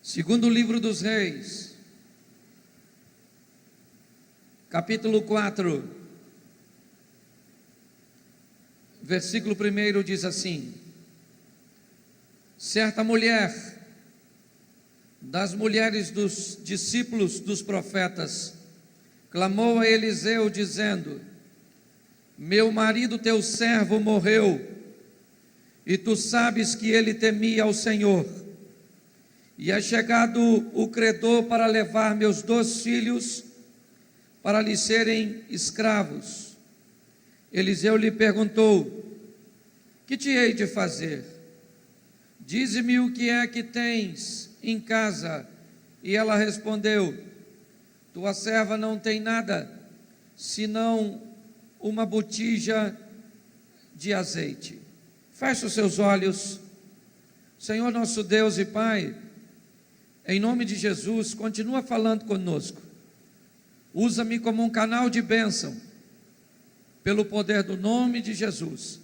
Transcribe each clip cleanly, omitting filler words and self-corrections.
Segundo livro dos Reis, capítulo 4, versículo 1 diz assim: certa mulher, das mulheres dos discípulos dos profetas, clamou a Eliseu dizendo: meu marido teu servo morreu, e tu sabes que ele temia ao Senhor. E é chegado o credor para levar meus 2 filhos para lhe serem escravos. Eliseu lhe perguntou: que te hei de fazer? Dize-me o que é que tens em casa. E ela respondeu: tua serva não tem nada, senão uma botija de azeite. Feche os seus olhos. Senhor nosso Deus e Pai, em nome de Jesus, continua falando conosco. Usa-me como um canal de bênção, pelo poder do nome de Jesus.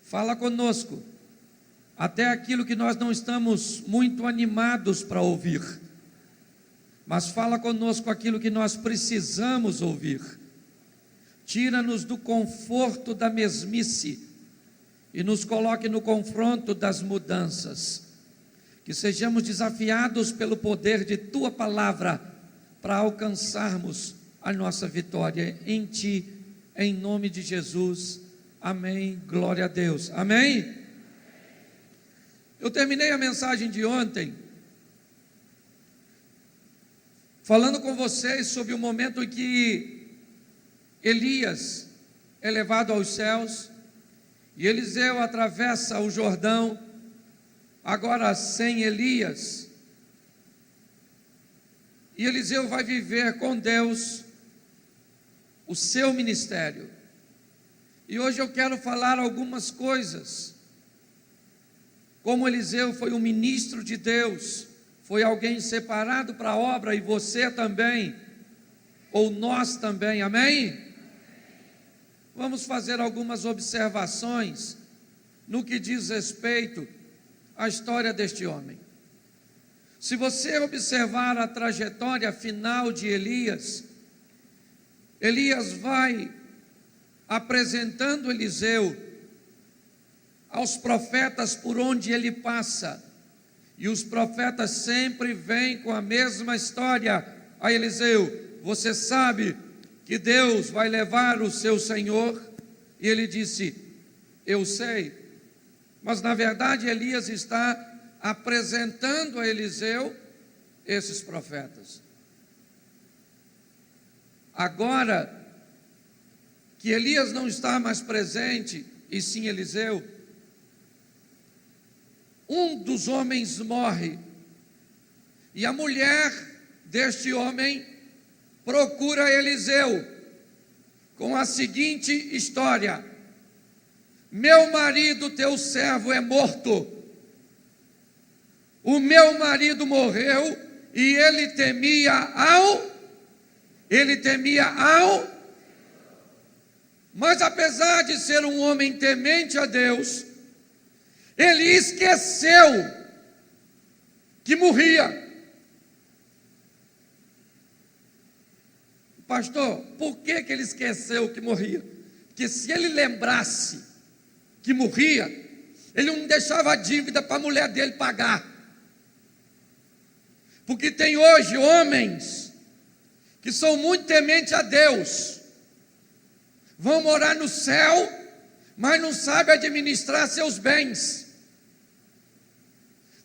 Fala conosco, até aquilo que nós não estamos muito animados para ouvir, mas fala conosco aquilo que nós precisamos ouvir. Tira-nos do conforto da mesmice e nos coloque no confronto das mudanças. Que sejamos desafiados pelo poder de Tua palavra para alcançarmos a nossa vitória em Ti, em nome de Jesus. Amém. Glória a Deus. Amém. Eu terminei a mensagem de ontem falando com vocês sobre o momento em que Elias é levado aos céus e Eliseu atravessa o Jordão, agora sem Elias, e Eliseu vai viver com Deus o seu ministério. E hoje eu quero falar algumas coisas. Como Eliseu foi um ministro de Deus, foi alguém separado para a obra, e você também, ou nós também, amém? Vamos fazer algumas observações no que diz respeito à história deste homem. Se você observar a trajetória final de Elias, Elias vai apresentando Eliseu aos profetas por onde ele passa, e os profetas sempre vêm com a mesma história a Eliseu: você sabe que Deus vai levar o seu senhor? E ele disse: eu sei. Mas na verdade Elias está apresentando a Eliseu esses profetas. Agora que Elias não está mais presente, e sim Eliseu, um dos homens morre, e a mulher deste homem procura Eliseu com a seguinte história: meu marido, teu servo, é morto. O meu marido morreu e ele temia ao. Mas apesar de ser um homem temente a Deus, ele esqueceu que morria. Pastor, por que ele esqueceu que morria? Porque se ele lembrasse que morria, ele não deixava a dívida para a mulher dele pagar. Porque tem hoje homens que são muito tementes a Deus, vão morar no céu, mas não sabem administrar seus bens.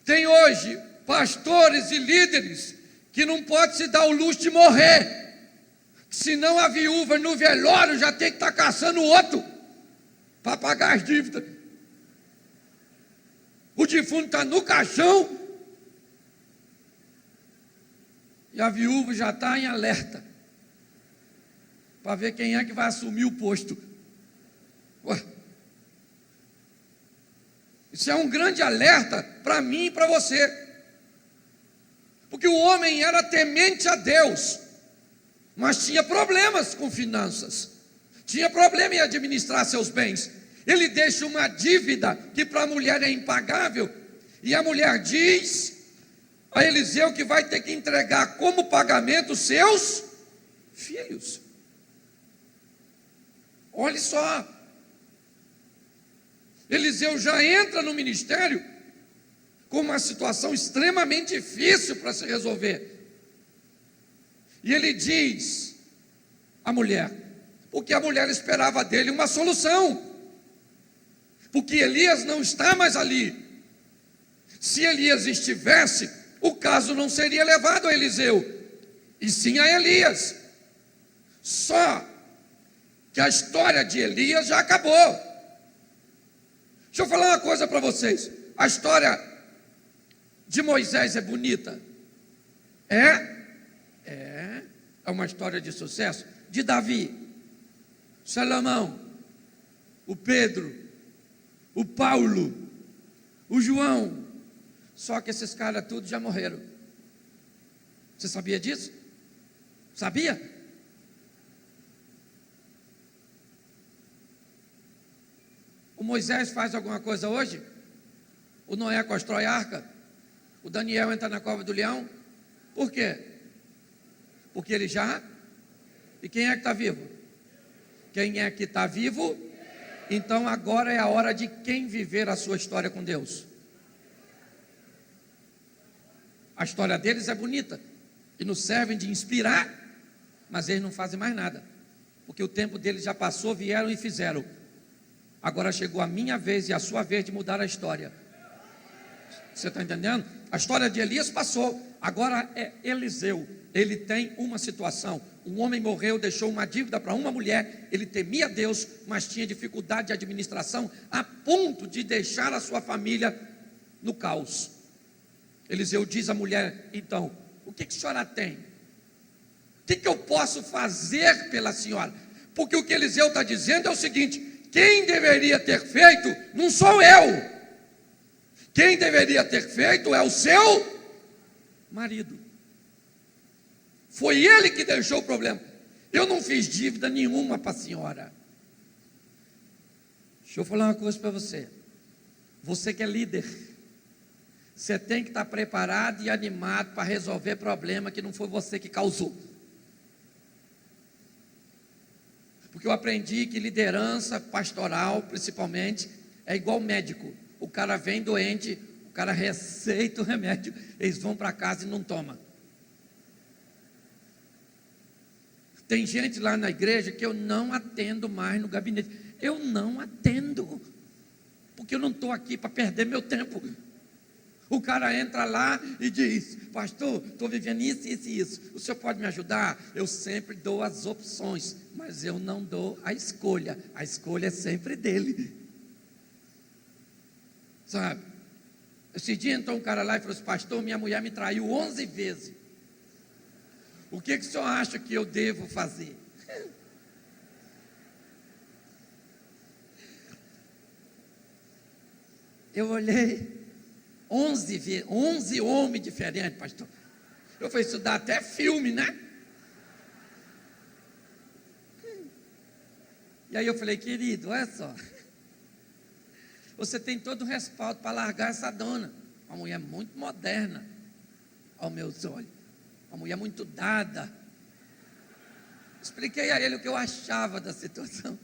Tem hoje pastores e líderes que não podem se dar o luxo de morrer, senão a viúva no velório já tem que estar caçando outro para pagar as dívidas. O defunto está no caixão e a viúva já está em alerta para ver quem é que vai assumir o posto. Ué, isso é um grande alerta para mim e para você, porque o homem era temente a Deus, mas tinha problemas com finanças, tinha problema em administrar seus bens. Ele deixa uma dívida que para a mulher é impagável, e a mulher diz: a Eliseu que vai ter que entregar como pagamento seus filhos. Olhe só, Eliseu já entra no ministério com uma situação extremamente difícil para se resolver. E ele diz à mulher, porque a mulher esperava dele uma solução, porque Elias não está mais ali. Se Elias estivesse, o caso não seria levado a Eliseu, e sim a Elias. Só que a história de Elias já acabou. Deixa eu falar uma coisa para vocês. A história de Moisés é bonita? É uma história de sucesso. De Davi, Salomão, o Pedro, o Paulo, o João. Só que esses caras todos já morreram. Você sabia disso? Sabia? O Moisés faz alguma coisa hoje? O Noé constrói arca? O Daniel entra na cova do leão? Por quê? Porque ele já... E quem é que está vivo? Quem é que está vivo? Então agora é a hora de quem viver a sua história com Deus. A história deles é bonita e nos servem de inspirar, mas eles não fazem mais nada, porque o tempo deles já passou, vieram e fizeram. Agora chegou a minha vez e a sua vez de mudar a história. Você está entendendo? A história de Elias passou, agora é Eliseu. Ele tem uma situação. Um homem morreu, deixou uma dívida para uma mulher. Ele temia Deus, mas tinha dificuldade de administração, a ponto de deixar a sua família no caos. Eliseu diz à mulher, então, o que a senhora tem? O que eu posso fazer pela senhora? Porque o que Eliseu está dizendo é o seguinte: quem deveria ter feito não sou eu. Quem deveria ter feito é o seu marido. Foi ele que deixou o problema. Eu não fiz dívida nenhuma para a senhora. Deixa eu falar uma coisa para você. Você que é líder, você tem que estar preparado e animado para resolver problema que não foi você que causou. Porque eu aprendi que liderança pastoral, principalmente, é igual médico. O cara vem doente, o cara receita o remédio, eles vão para casa e não tomam. Tem gente lá na igreja que eu não atendo mais no gabinete. Eu não atendo, porque eu não estou aqui para perder meu tempo. O cara entra lá e diz: pastor, estou vivendo isso, isso e isso, o senhor pode me ajudar? Eu sempre dou as opções, mas eu não dou a escolha é sempre dele, sabe? Esse dia entrou um cara lá e falou assim: pastor, minha mulher me traiu 11 vezes, o que o senhor acha que eu devo fazer? Eu olhei, 11 homens diferentes, pastor. Eu falei: isso dá até filme, né? E aí eu falei: querido, olha só, você tem todo o respaldo para largar essa dona, uma mulher muito moderna aos meus olhos, uma mulher muito dada. Expliquei a ele o que eu achava da situação,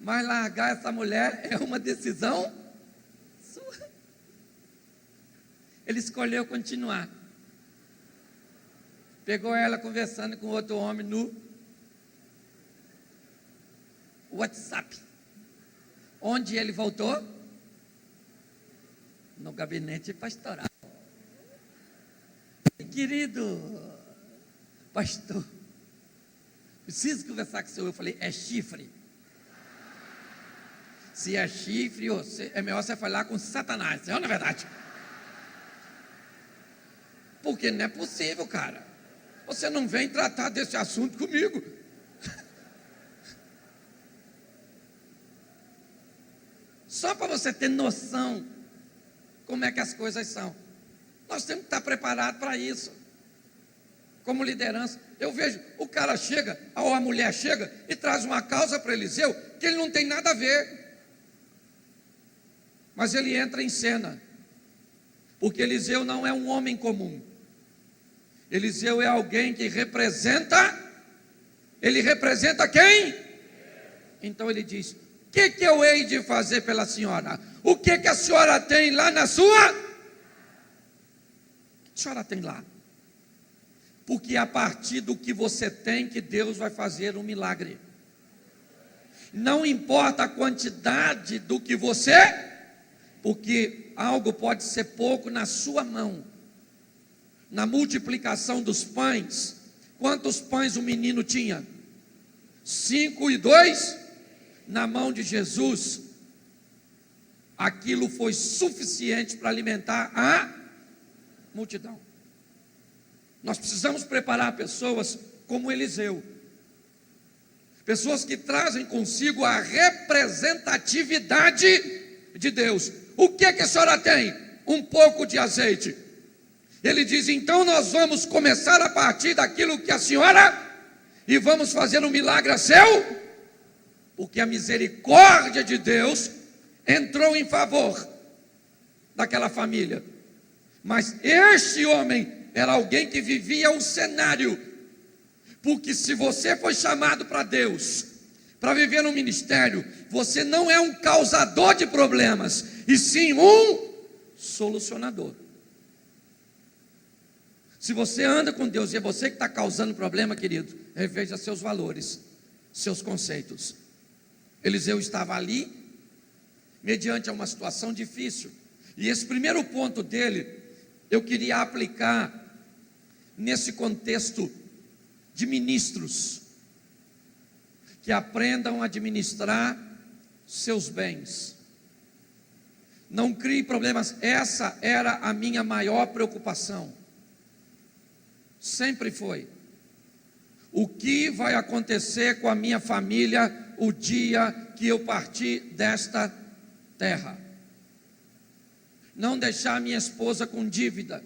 mas largar essa mulher é uma decisão sua. Ele escolheu continuar. Pegou ela conversando com outro homem no WhatsApp. Onde ele voltou? No gabinete pastoral. Querido pastor, preciso conversar com o senhor. Eu falei: é chifre? Se é chifre, é melhor você falar com Satanás, não é verdade? Porque não é possível, cara. Você não vem tratar desse assunto comigo. Só para você ter noção como é que as coisas são. Nós temos que estar preparados para isso. Como liderança, eu vejo, o cara chega, ou a mulher chega e traz uma causa para Eliseu que ele não tem nada a ver. Mas ele entra em cena. Porque Eliseu não é um homem comum. Eliseu é alguém que representa. Ele representa quem? Então ele diz: o que eu hei de fazer pela senhora? O que a senhora tem lá na sua? O que a senhora tem lá? Porque é a partir do que você tem que Deus vai fazer um milagre. Não importa a quantidade do que você, porque algo pode ser pouco na sua mão. Na multiplicação dos pães, quantos pães o menino tinha? 5 e 2, na mão de Jesus, aquilo foi suficiente para alimentar a multidão. Nós precisamos preparar pessoas como Eliseu, pessoas que trazem consigo a representatividade de Deus. O que a senhora tem? Um pouco de azeite. Ele diz: então nós vamos começar a partir daquilo que a senhora, e vamos fazer um milagre a seu, porque a misericórdia de Deus entrou em favor daquela família. Mas este homem era alguém que vivia um cenário, porque se você foi chamado para Deus, para viver no ministério, você não é um causador de problemas, e sim um solucionador. Se você anda com Deus e é você que está causando problema, querido, reveja seus valores, seus conceitos. Eliseu estava ali, mediante uma situação difícil, e esse primeiro ponto dele, eu queria aplicar nesse contexto de ministros, que aprendam a administrar seus bens. Não crie problemas. Essa era a minha maior preocupação. Sempre foi. O que vai acontecer com a minha família o dia que eu partir desta terra? Não deixar minha esposa com dívida.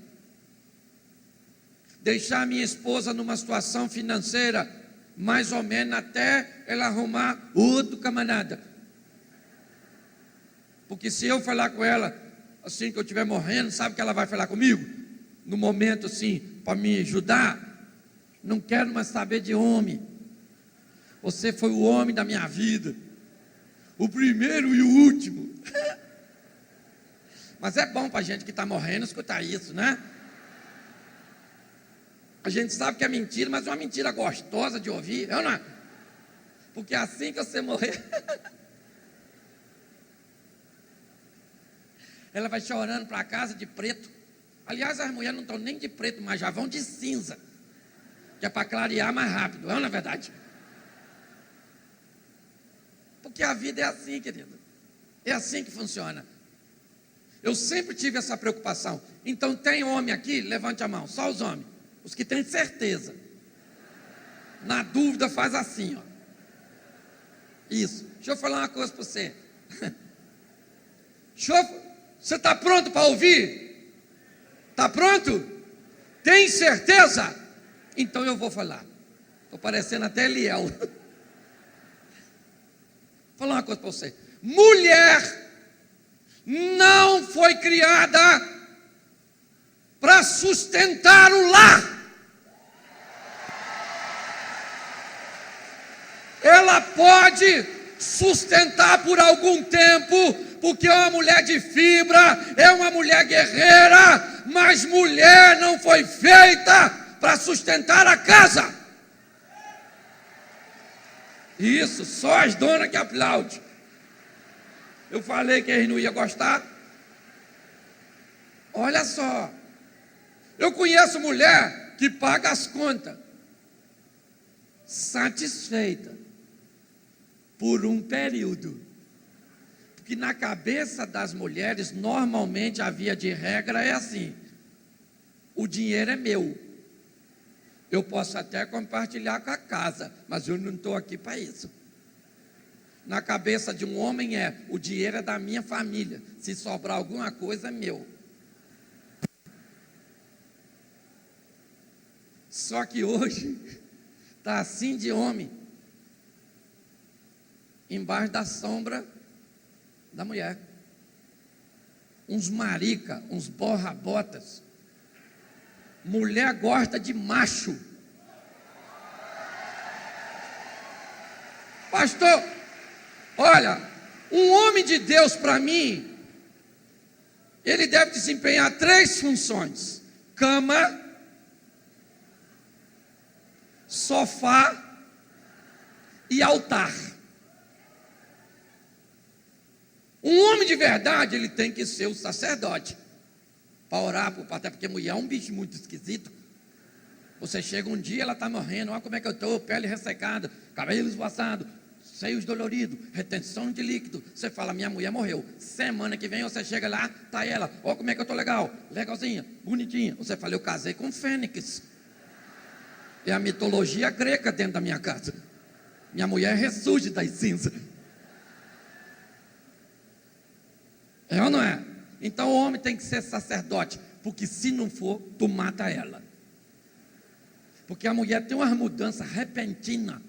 Deixar minha esposa numa situação financeira mais ou menos até ela arrumar outro camarada. Porque se eu falar com ela assim que eu estiver morrendo, sabe que ela vai falar comigo? No momento assim, para me ajudar. Não quero mais saber de homem. Você foi o homem da minha vida, o primeiro e o último. Mas é bom para a gente que está morrendo escutar isso, né? A gente sabe que é mentira, mas é uma mentira gostosa de ouvir, não é? Porque assim que você morrer, ela vai chorando para casa de preto. Aliás, as mulheres não estão nem de preto, mas já vão de cinza, que é para clarear mais rápido, não é na verdade? Porque a vida é assim, querido. É assim que funciona. Eu sempre tive essa preocupação. Então, tem homem aqui? Levante a mão, só os homens. Os que têm certeza. Na dúvida, faz assim, ó. Isso. Deixa eu falar uma coisa para você. Você está pronto para ouvir? Está pronto? Tem certeza? Então eu vou falar. Estou parecendo até Eliel. Vou falar uma coisa para você. Mulher não foi criada para sustentar o lar. Ela pode sustentar por algum tempo, porque é uma mulher de fibra, é uma mulher guerreira, mas mulher não foi feita para sustentar a casa. Isso, só as donas que aplaudem. Eu falei que eles não iam gostar. Olha só, eu conheço mulher que paga as contas, satisfeita, por um período. Porque na cabeça das mulheres, normalmente a via de regra é assim: o dinheiro é meu, eu posso até compartilhar com a casa, mas eu não estou aqui para isso. Na cabeça de um homem o dinheiro é da minha família, se sobrar alguma coisa é meu. Só que hoje está assim de homem, embaixo da sombra da mulher. uns marica, uns borra-botas. Mulher gosta de macho. Pastor, olha, um homem de Deus para mim, ele deve desempenhar 3 funções: cama, sofá e altar. Um homem de verdade, ele tem que ser o sacerdote para orar, até porque mulher é um bicho muito esquisito. Você chega um dia, ela está morrendo, olha como é que eu estou, pele ressecada, cabelo esvoaçado, seios doloridos, retenção de líquido. Você fala, minha mulher morreu. Semana que vem você chega lá, está ela, olha como é que eu estou legal, legalzinha, bonitinha. Você fala, eu casei com Fênix. É a mitologia grega dentro da minha casa. Minha mulher ressurge das cinzas. É ou não é? Então o homem tem que ser sacerdote, porque se não for, tu mata ela. Porque a mulher tem uma mudança repentina.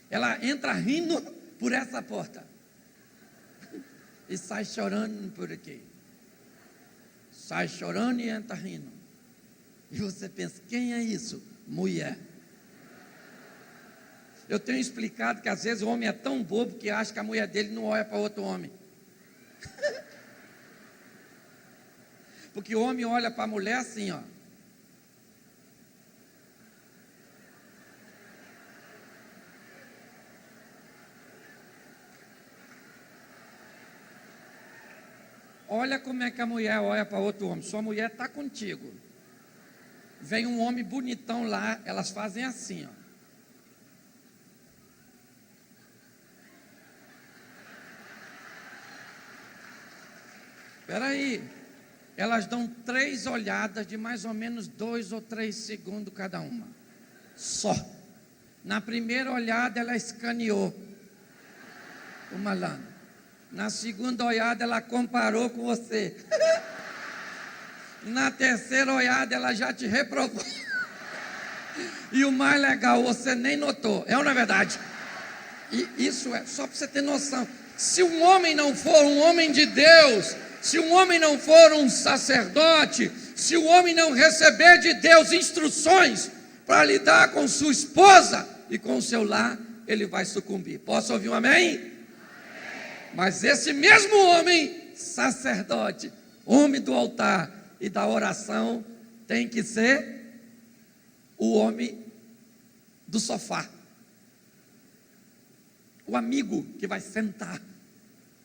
Ela entra rindo por essa porta e sai chorando por aqui. Sai chorando e entra rindo. E você pensa, quem é isso? Mulher. Eu tenho explicado que às vezes o homem é tão bobo que acha que a mulher dele não olha para outro homem. Porque o homem olha para a mulher assim, ó. Olha como é que a mulher olha para outro homem. Sua mulher está contigo. Vem um homem bonitão lá, elas fazem assim, ó. Espera aí. Elas dão 3 olhadas de mais ou menos 2 ou 3 segundos cada uma. Só. Na primeira olhada ela escaneou o malandro. Na segunda olhada ela comparou com você. Na terceira olhada ela já te reprovou. E o mais legal, você nem notou. É ou não é verdade? E isso é só para você ter noção. Se um homem não for um homem de Deus, se um homem não for um sacerdote, se o homem não receber de Deus instruções para lidar com sua esposa e com o seu lar, ele vai sucumbir. Posso ouvir um amém? Amém. Mas esse mesmo homem, sacerdote, homem do altar e da oração, tem que ser o homem do sofá. O amigo que vai sentar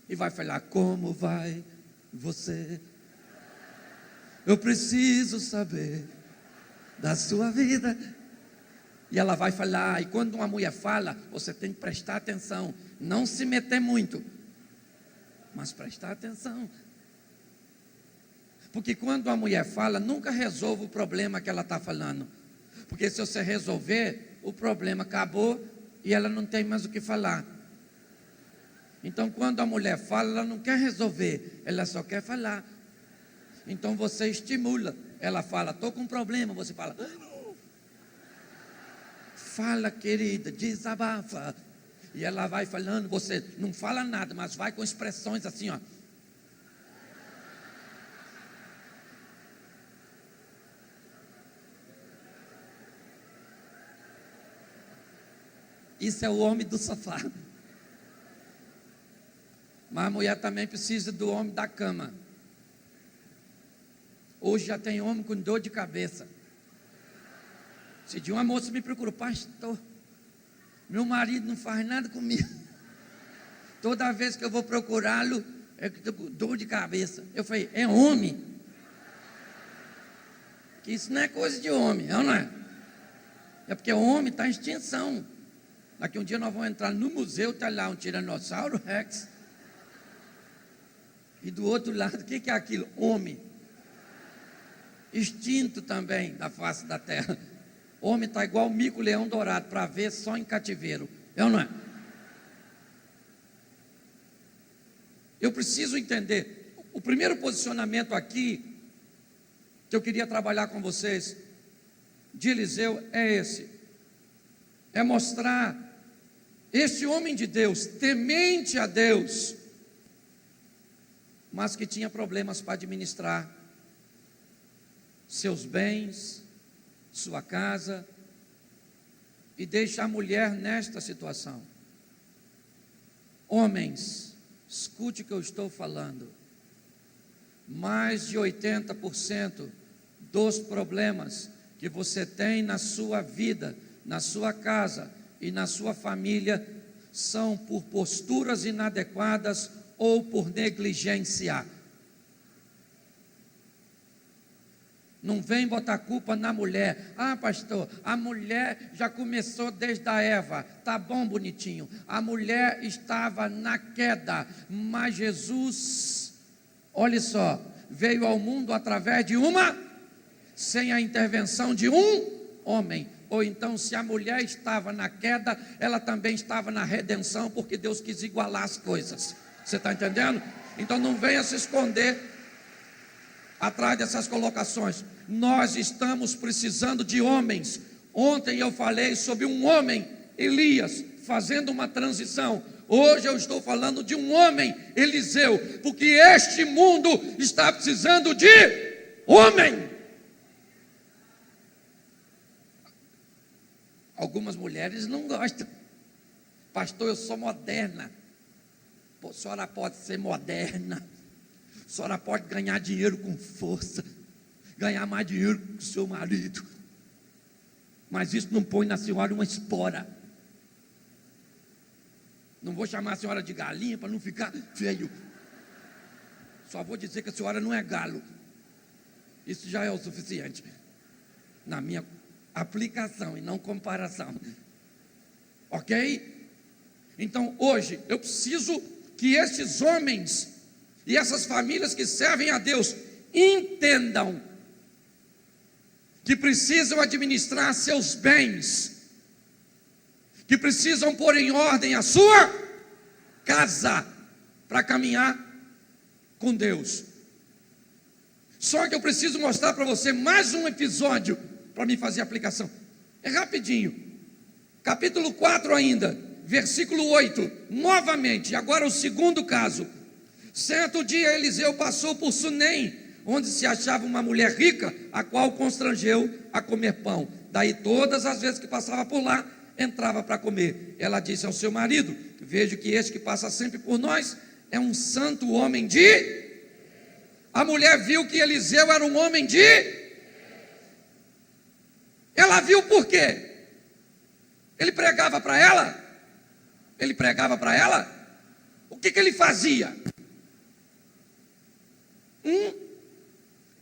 e vai falar, como vai você? Eu preciso saber da sua vida. E ela vai falar, e quando uma mulher fala, você tem que prestar atenção, não se meter muito, mas prestar atenção. Porque quando a mulher fala, nunca resolve o problema que ela está falando. Porque se você resolver, o problema acabou e ela não tem mais o que falar. Então quando a mulher fala, ela não quer resolver, ela só quer falar. Então você estimula. Ela fala, estou com um problema, você fala, fala querida, desabafa. E ela vai falando, você não fala nada, mas vai com expressões assim, ó. Isso é o homem do sofá. Mas a mulher também precisa do homem da cama. Hoje já tem homem com dor de cabeça. Se de uma moça me procurou, pastor, meu marido não faz nada comigo. Toda vez que eu vou procurá-lo, é dor de cabeça. Eu falei, é homem? Que isso não é coisa de homem, não é? É porque o homem está em extinção. Daqui um dia nós vamos entrar no museu, está lá um tiranossauro rex. E do outro lado, o que é aquilo? Homem. Extinto também da face da terra. Homem está igual o mico-leão dourado, para ver só em cativeiro. É ou não é? Eu preciso entender. O primeiro posicionamento aqui, que eu queria trabalhar com vocês, de Eliseu, é esse. É mostrar esse homem de Deus, temente a Deus, mas que tinha problemas para administrar seus bens, sua casa, e deixa a mulher nesta situação. Homens, escute o que eu estou falando. Mais de 80% dos problemas que você tem na sua vida, na sua casa e na sua família são por posturas inadequadas ou por negligência. Não vem botar culpa na mulher. Ah, pastor, a mulher já começou desde a Eva. Tá bom, bonitinho. A mulher estava na queda, mas Jesus, olha só, veio ao mundo através de sem a intervenção de um homem. Ou então, se a mulher estava na queda, ela também estava na redenção, porque Deus quis igualar as coisas. Você está entendendo? Então não venha se esconder atrás dessas colocações. Nós estamos precisando de homens. Ontem eu falei sobre um homem, Elias, fazendo uma transição. Hoje eu estou falando de um homem, Eliseu, porque este mundo está precisando de homem. Algumas mulheres não gostam. Pastor, eu sou moderna. Pô, a senhora pode ser moderna. A senhora pode ganhar dinheiro com força, ganhar mais dinheiro que o seu marido, mas isso não põe na senhora uma espora. Não vou chamar a senhora de galinha para não ficar feio. Só vou dizer que a senhora não é galo. Isso já é o suficiente na minha aplicação e não comparação. Ok? Então hoje eu preciso que esses homens e essas famílias que servem a Deus entendam que precisam administrar seus bens, que precisam pôr em ordem a sua casa para caminhar com Deus. Só que eu preciso mostrar para você mais um episódio para me fazer aplicação. É rapidinho. Capítulo 4 ainda, versículo 8. Novamente, agora o segundo caso. Certo dia Eliseu passou por Sunem, onde se achava uma mulher rica, a qual constrangeu a comer pão. Daí todas as vezes que passava por lá, entrava para comer. Ela disse ao seu marido: vejo que este que passa sempre por nós é um santo homem de... A mulher viu que Eliseu era um homem de... Ela viu por quê? Ele pregava para ela? Ele pregava para ela? O que ele fazia?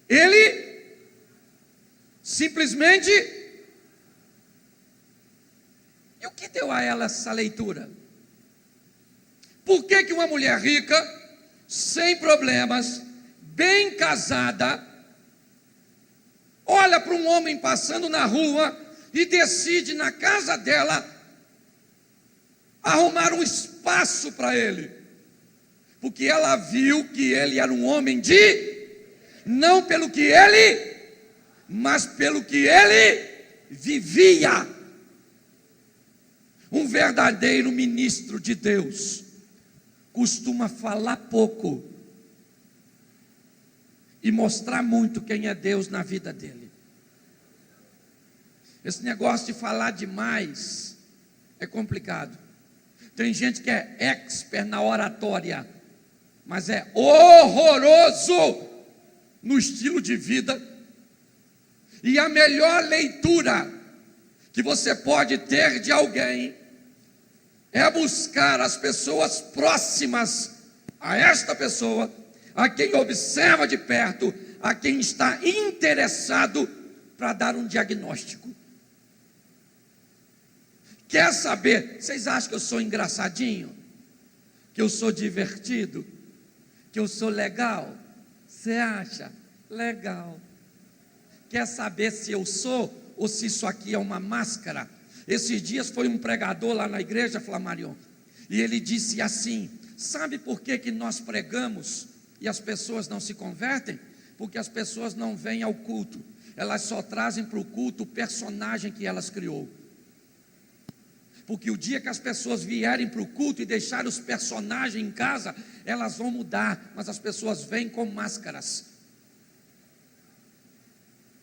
Ele simplesmente... E o que deu a ela essa leitura? Por que uma mulher rica, sem problemas, bem casada, olha para um homem passando na rua e decide na casa dela arrumar um espaço para ele? Porque ela viu que ele era um homem de... Não pelo que ele, mas pelo que ele vivia. Um verdadeiro ministro de Deus costuma falar pouco e mostrar muito quem é Deus na vida dele. Esse negócio de falar demais é complicado. Tem gente que é expert na oratória, mas é horroroso no estilo de vida. E a melhor leitura que você pode ter de alguém é buscar as pessoas próximas a esta pessoa, a quem observa de perto, a quem está interessado, para dar um diagnóstico. Quer saber? Vocês acham que eu sou engraçadinho? Que eu sou divertido? Que eu sou legal? Você acha? Legal. Quer saber se eu sou ou se isso aqui é uma máscara? Esses dias foi um pregador lá na igreja, Flamarion, e ele disse assim: sabe por que nós pregamos e as pessoas não se convertem? Porque as pessoas não vêm ao culto, elas só trazem para o culto o personagem que elas criou. porque o dia que as pessoas vierem para o culto e deixarem os personagens em casa, elas vão mudar, mas as pessoas vêm com máscaras.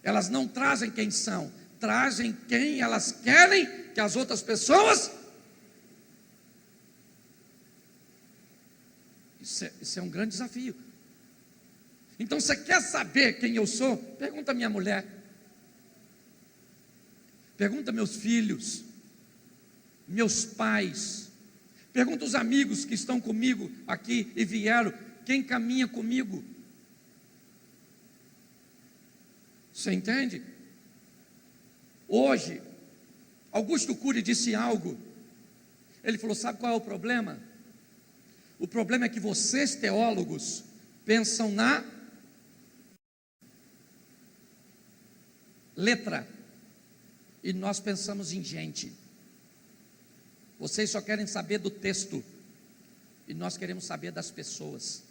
Elas não trazem quem são, trazem quem elas querem que as outras pessoas. Isso é um grande desafio. Então, você quer saber quem eu sou? Pergunta a minha mulher, pergunta meus filhos, meus pais, pergunta os amigos que estão comigo aqui e vieram, quem caminha comigo. Você entende? Hoje, Augusto Cury disse algo. Ele falou: sabe qual é o problema? O problema é que vocês, teólogos, pensam na letra, e nós pensamos em gente. Vocês só querem saber do texto, e nós queremos saber das pessoas.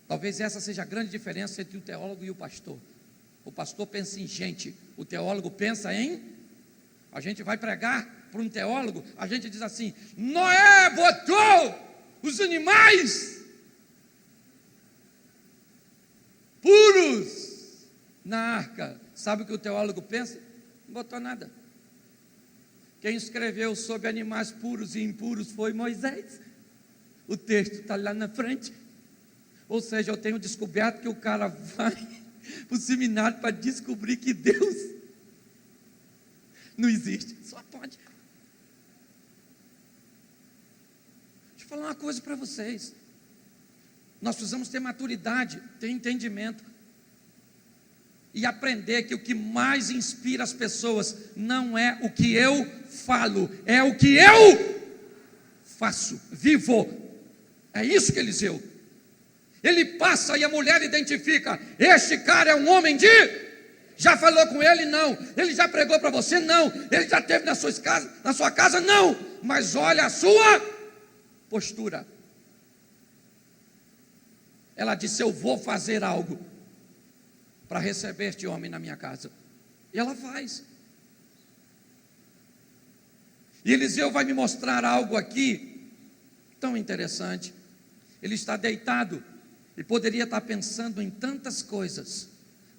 Talvez essa seja a grande diferença entre o teólogo e o pastor. O pastor pensa em gente, o teólogo pensa em... A gente vai pregar para um teólogo, a gente diz assim: Noé botou os animais puros na arca. Sabe o que o teólogo pensa? Não botou nada. Quem escreveu sobre animais puros e impuros foi Moisés. O texto está lá na frente. Ou seja, eu tenho descoberto que o cara vai para o seminário para descobrir que Deus não existe. Só pode. Deixa eu falar uma coisa para vocês. Nós precisamos ter maturidade, ter entendimento e aprender que o que mais inspira as pessoas não é o que eu falo, é o que eu faço, vivo. É isso que Eliseu. Ele passa e a mulher identifica: este cara é um homem de... Já falou com ele? Não. Ele já pregou para você? Não. Ele já esteve na sua casa? Não. Mas olha a sua postura. Ela disse: eu vou fazer algo para receber este homem na minha casa. E ela faz. E Eliseu vai me mostrar algo aqui tão interessante. Ele está deitado e poderia estar pensando em tantas coisas,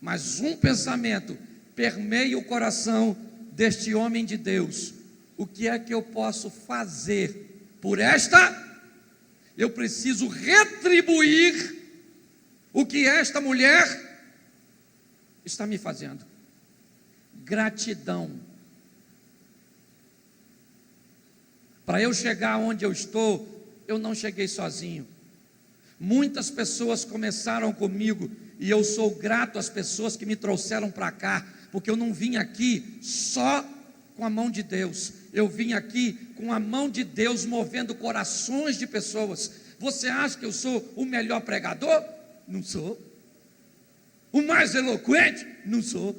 mas um pensamento permeia o coração deste homem de Deus: o que é que eu posso fazer por esta? Eu preciso retribuir o que esta mulher está me fazendo. Gratidão. Para eu chegar onde eu estou, eu não cheguei sozinho. Muitas pessoas começaram comigo, e eu sou grato às pessoas que me trouxeram para cá, porque eu não vim aqui só com a mão de Deus, eu vim aqui com a mão de Deus movendo corações de pessoas. Você acha que eu sou o melhor pregador? Não sou. O mais eloquente? Não sou.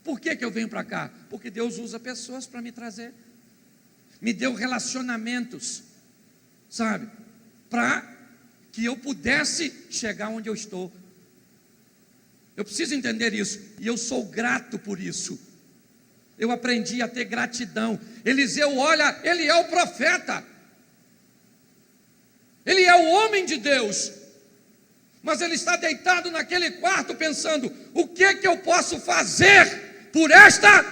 Por que eu venho para cá? Porque Deus usa pessoas para me trazer. Me deu relacionamentos, sabe, para que eu pudesse chegar onde eu estou. Eu preciso entender isso, e eu sou grato por isso. Eu aprendi a ter gratidão. Eliseu, olha, ele é o profeta, ele é o homem de Deus, mas ele está deitado naquele quarto pensando: o que eu posso fazer por esta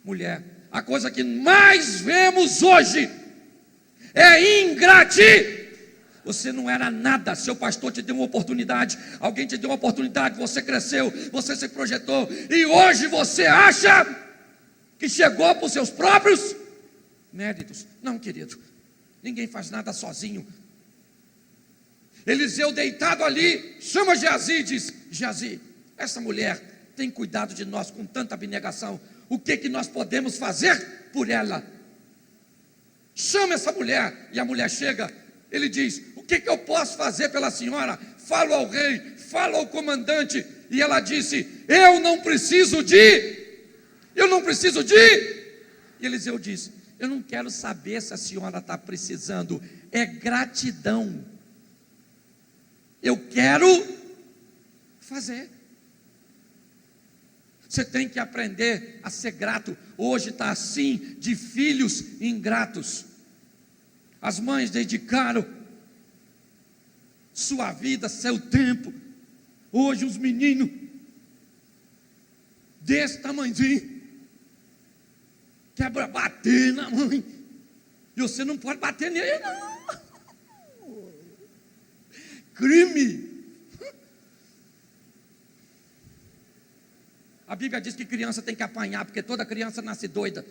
mulher? A coisa que mais vemos hoje é ingratidão. Você não era nada, seu pastor te deu uma oportunidade, alguém te deu uma oportunidade, você cresceu, você se projetou, e hoje você acha que chegou por seus próprios méritos. Não, querido, ninguém faz nada sozinho. Eliseu, deitado ali, chama Geazi e diz: Geazi, essa mulher tem cuidado de nós com tanta abnegação, o que nós podemos fazer por ela? Chama essa mulher. E a mulher chega. Ele diz: o que eu posso fazer pela senhora? Falo ao rei, falo ao comandante. E ela disse: eu não preciso de. E Eliseu disse: eu não quero saber se a senhora está precisando, é gratidão. Eu quero fazer. Você tem que aprender a ser grato. Hoje está assim, de filhos ingratos. As mães dedicaram sua vida, seu tempo. Hoje os meninos, desse tamanhozinho, quebra bater na mãe. E você não pode bater nele, não. Crime. A Bíblia diz que criança tem que apanhar, porque toda criança nasce doida.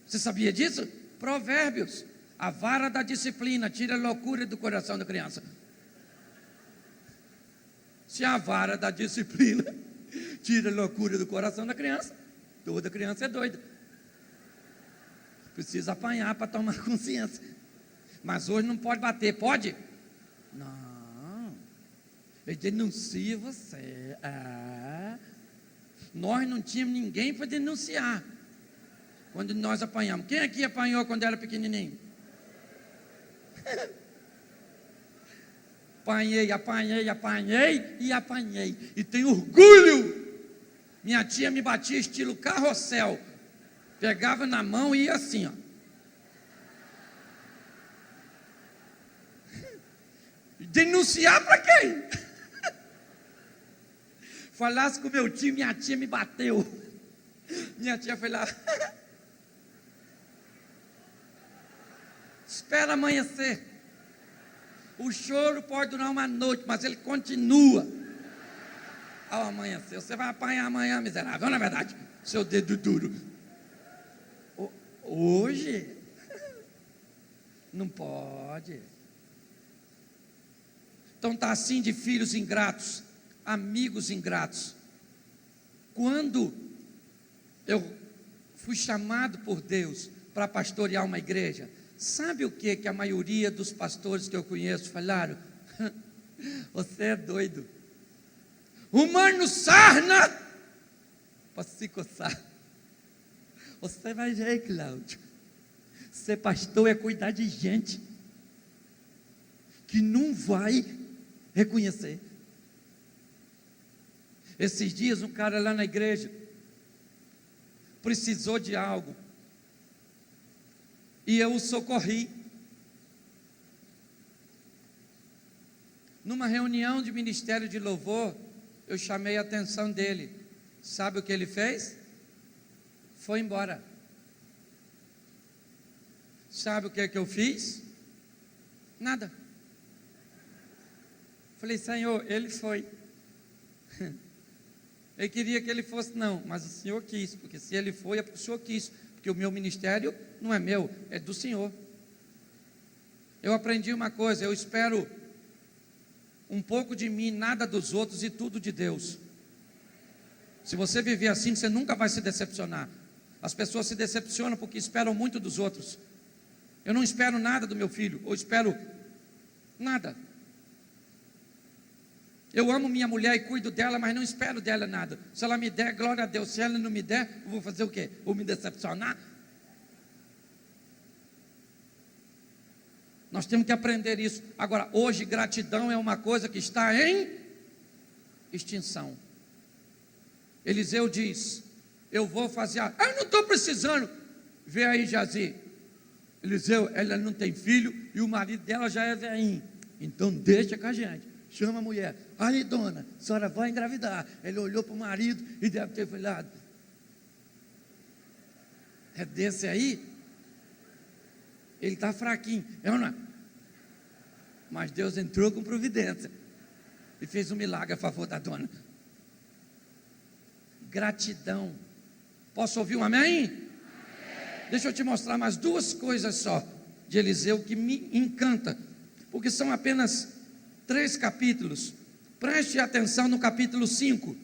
Você sabia disso? Provérbios. A vara da disciplina tira a loucura do coração da criança. Se a vara da disciplina tira a loucura do coração da criança, toda criança é doida. Precisa apanhar para tomar consciência. Mas hoje não pode bater, pode? Não. Ele denuncia você. Nós não tínhamos ninguém para denunciar quando nós apanhamos. Quem aqui apanhou quando era pequenininho? Apanhei. E tenho orgulho. Minha tia me batia estilo carrossel. Pegava na mão e ia assim, ó. Denunciar para quem? Falasse com meu tio, minha tia me bateu. Minha tia foi lá. Espera amanhecer. O choro pode durar uma noite, mas ele continua ao amanhecer. Você vai apanhar amanhã, miserável. Não é verdade? Seu dedo duro. Hoje? Não pode. Então está assim de filhos ingratos, amigos ingratos. Quando eu fui chamado por Deus para pastorear uma igreja, sabe o que a maioria dos pastores que eu conheço falaram? Você é doido. Humano sarna para se coçar. Você vai ver, Cláudio. Ser pastor é cuidar de gente que não vai reconhecer. Esses dias um cara lá na igreja precisou de algo e eu o socorri. Numa reunião de ministério de louvor, eu chamei a atenção dele. Sabe o que ele fez? Foi embora. Sabe o que eu fiz? Nada. Falei, Senhor, ele foi. Eu queria que ele fosse, não, mas o Senhor quis, porque se ele foi, é porque o Senhor quis, porque o meu ministério não é meu, é do Senhor. Eu aprendi uma coisa, eu espero um pouco de mim, nada dos outros e tudo de Deus. Se você viver assim, você nunca vai se decepcionar. As pessoas se decepcionam porque esperam muito dos outros. Eu não espero nada do meu filho, ou espero nada. Eu amo minha mulher e cuido dela, mas não espero dela nada. Se ela me der, glória a Deus. Se ela não me der, eu vou fazer o quê? Vou me decepcionar? Nós temos que aprender isso. Agora, hoje, gratidão é uma coisa que está em extinção. Eliseu diz, eu vou fazer, eu não estou precisando. Vê aí, Jazi. Eliseu, ela não tem filho e o marido dela já é velhinho. Então deixa com a gente. Chama a mulher. Aí, dona, a senhora vai engravidar. Ele olhou para o marido e deve ter falado, é desse aí? Ele está fraquinho. Eu não. Mas Deus entrou com providência e fez um milagre a favor da dona. Gratidão. Posso ouvir um amém? Amém. Deixa eu te mostrar mais duas coisas só de Eliseu que me encanta, porque são apenas 3 capítulos. Preste atenção no capítulo 5.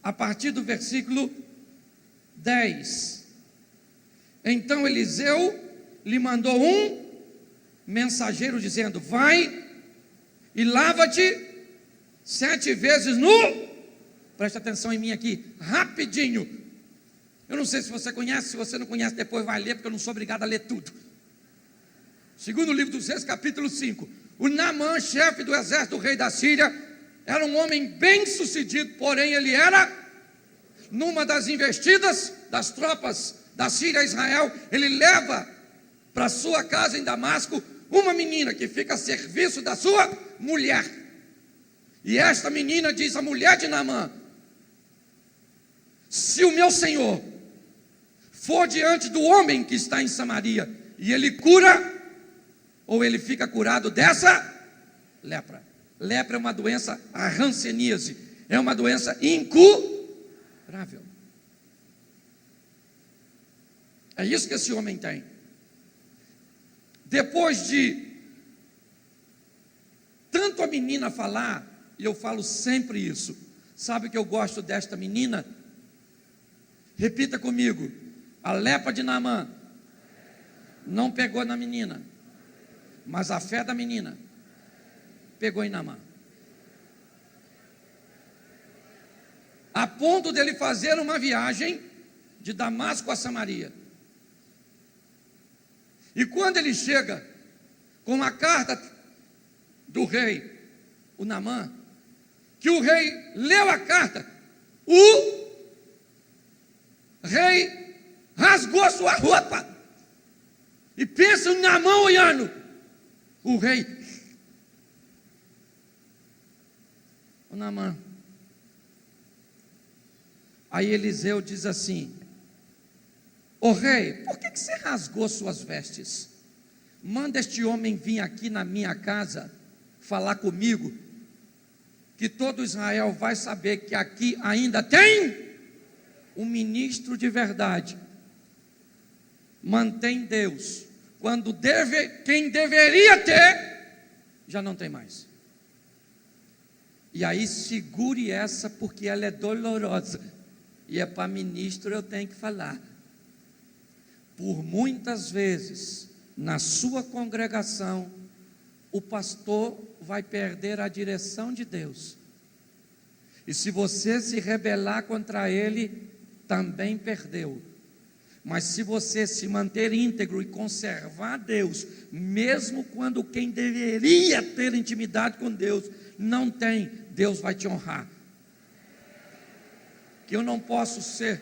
A partir do versículo 10. Então Eliseu lhe mandou um mensageiro dizendo, vai e lava-te 7 vezes no... Preste atenção em mim aqui, rapidinho. Eu não sei se você conhece, se você não conhece, depois vai ler, porque eu não sou obrigado a ler tudo. Segundo livro dos Reis, capítulo 5. O Naamã, chefe do exército do rei da Síria, era um homem bem sucedido, porém ele era, numa das investidas das tropas da Síria a Israel, ele leva para sua casa em Damasco uma menina que fica a serviço da sua mulher. E esta menina diz à mulher de Naamã: se o meu senhor for diante do homem que está em Samaria e ele cura, ou ele fica curado dessa lepra. Lepra é uma doença, a hanseníase, é uma doença incurável. É isso que esse homem tem. Depois de tanto a menina falar, e eu falo sempre isso, sabe que eu gosto desta menina? Repita comigo: a lepra de Naamã não pegou na menina, mas a fé da menina pegou em Naamã, a ponto dele fazer uma viagem de Damasco a Samaria. E quando ele chega com a carta do rei, o Naamã, que o rei leu a carta, o rei rasgou sua roupa. E pensa no Naamã olhando. O rei: o Naamã. Aí Eliseu diz assim: ô rei, por que você rasgou suas vestes? Manda este homem vir aqui na minha casa falar comigo, que todo Israel vai saber que aqui ainda tem um ministro de verdade. Mantém Deus, quando quem deveria ter, já não tem mais. E aí segure essa, porque ela é dolorosa, e é para ministro eu tenho que falar. Por muitas vezes, na sua congregação, o pastor vai perder a direção de Deus, e se você se rebelar contra ele, também perdeu. Mas se você se manter íntegro e conservar Deus, mesmo quando quem deveria ter intimidade com Deus não tem, Deus vai te honrar. Que eu não posso ser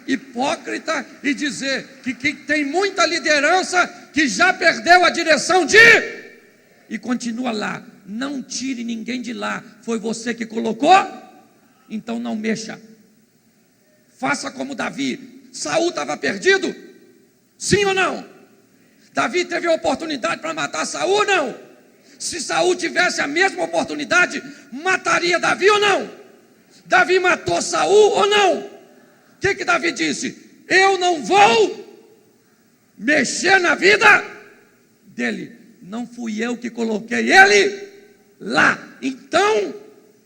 hipócrita e dizer que tem muita liderança que já perdeu a direção e continua lá. Não tire ninguém de lá, foi você que colocou, então não mexa. Faça como Davi. Saul estava perdido? Sim ou não? Davi teve a oportunidade para matar Saul ou não? Se Saul tivesse a mesma oportunidade, mataria Davi ou não? Davi matou Saul ou não? O que Davi disse? Eu não vou mexer na vida dele. Não fui eu que coloquei ele lá, então